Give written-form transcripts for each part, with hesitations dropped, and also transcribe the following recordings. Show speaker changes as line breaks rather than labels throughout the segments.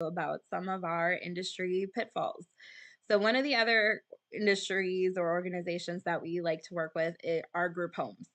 about some of our industry pitfalls. So, one of the other industries or organizations that we like to work with are group homes.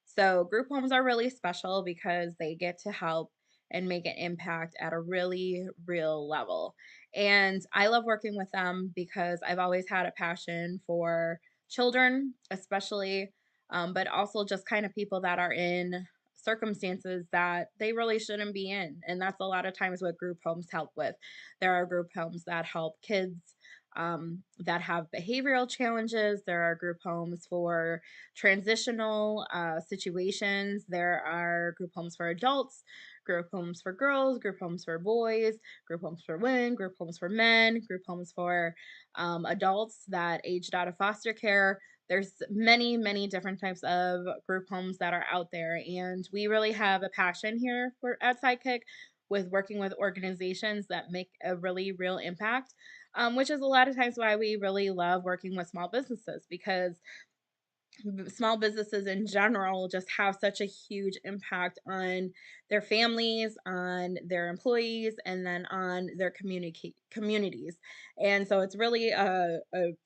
So, group homes are really special because they get to help and make an impact at a really real level. And I love working with them because I've always had a passion for children, especially, but also just kind of people that are in circumstances that they really shouldn't be in. And that's a lot of times what group homes help with. There are group homes that help kids that have behavioral challenges. There are group homes for transitional situations. There are group homes for adults, group homes for girls, group homes for boys, group homes for women, group homes for men, group homes for adults that aged out of foster care. There's many different types of group homes that are out there, and we really have a passion here for at Sidekick with working with organizations that make a really real impact, which is a lot of times why we really love working with small businesses because small businesses in general just have such a huge impact on their families, on their employees, and then on their communities. And so it's really a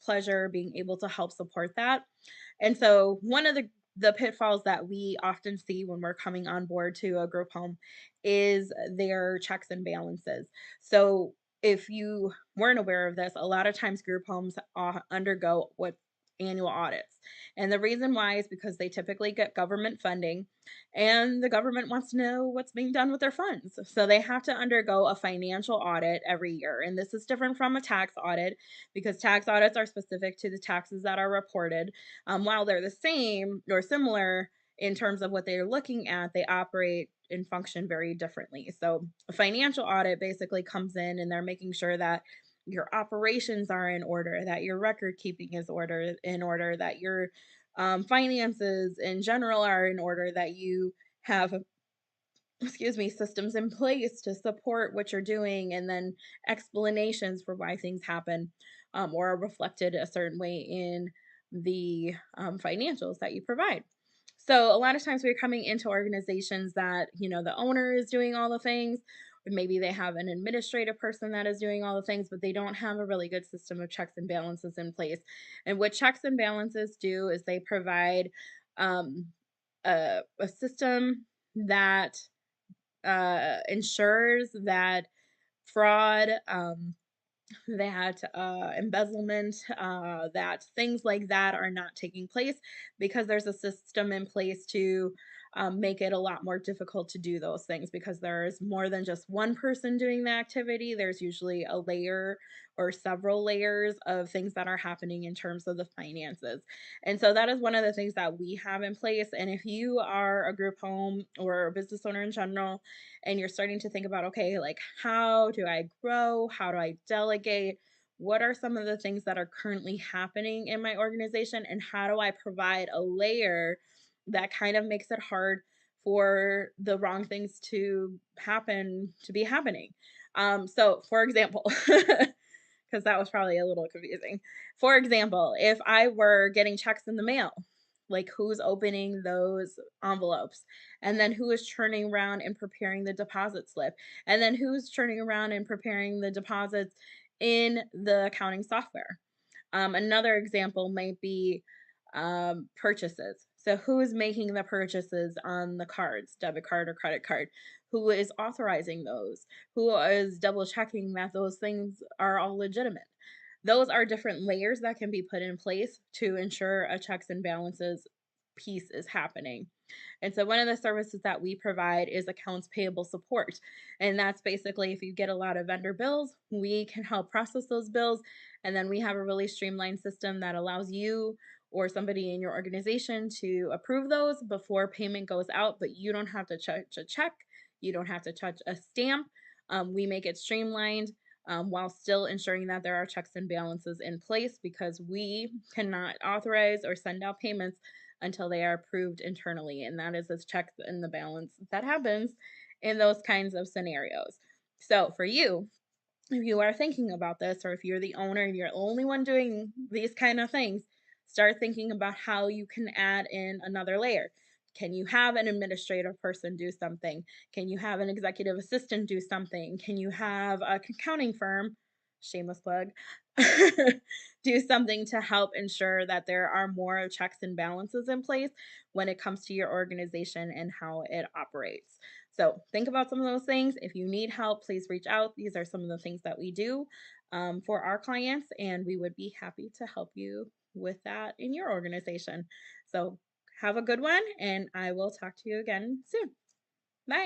pleasure being able to help support that. And so one of the pitfalls that we often see when we're coming on board to a group home is their checks and balances. So if you weren't aware of this, a lot of times group homes undergo what annual audits. And the reason why is because they typically get government funding and the government wants to know what's being done with their funds. So they have to undergo a financial audit every year. And this is different from a tax audit because tax audits are specific to the taxes that are reported. While they're the same or similar in terms of what they're looking at, they operate and function very differently. So a financial audit basically comes in and they're making sure that your operations are in order, that your record keeping is in order, that your finances in general are in order, that you have excuse me, systems in place to support what you're doing, and then explanations for why things happen or are reflected a certain way in the financials that you provide. So a lot of times we're coming into organizations that, the owner is doing all the things, or maybe they have an administrative person that is doing all the things, but they don't have a really good system of checks and balances in place. And what checks and balances do is they provide um, a system that ensures that fraud, that embezzlement, that things like that are not taking place because there's a system in place to make it a lot more difficult to do those things because there's more than just one person doing the activity. There's usually a layer or several layers of things that are happening in terms of the finances. And so that is one of the things that we have in place. And if you are a group home or a business owner in general, and you're starting to think about, okay, like how do I grow? How do I delegate? What are some of the things that are currently happening in my organization? And how do I provide a layer that kind of makes it hard for the wrong things to happen, to be happening? So, for example, because that was probably a little confusing. For example, if I were getting checks in the mail, like who's opening those envelopes, and then who is turning around and preparing the deposit slip, and then who's turning around and preparing the deposits in the accounting software. Another example might be purchases. So, who is making the purchases on the cards, debit card or credit card? Who is authorizing those? Who is double checking that those things are all legitimate? Those are different layers that can be put in place to ensure a checks and balances piece is happening. And so one of the services that we provide is accounts payable support. And that's basically if you get a lot of vendor bills, we can help process those bills. And then we have a really streamlined system that allows you or somebody in your organization to approve those before payment goes out, but you don't have to touch a check. You don't have to touch a stamp. We make it streamlined while still ensuring that there are checks and balances in place because we cannot authorize or send out payments until they are approved internally. And that is a check and the balance that happens in those kinds of scenarios. So for you, if you are thinking about this, or if you're the owner and you're the only one doing these kind of things, start thinking about how you can add in another layer. Can you have an administrative person do something? Can you have an executive assistant do something? Can you have a accounting firm, shameless plug, do something to help ensure that there are more checks and balances in place when it comes to your organization and how it operates? So think about some of those things. If you need help, please reach out. These are some of the things that we do for our clients, and we would be happy to help you with that in your organization. So have a good one, and I will talk to you again soon.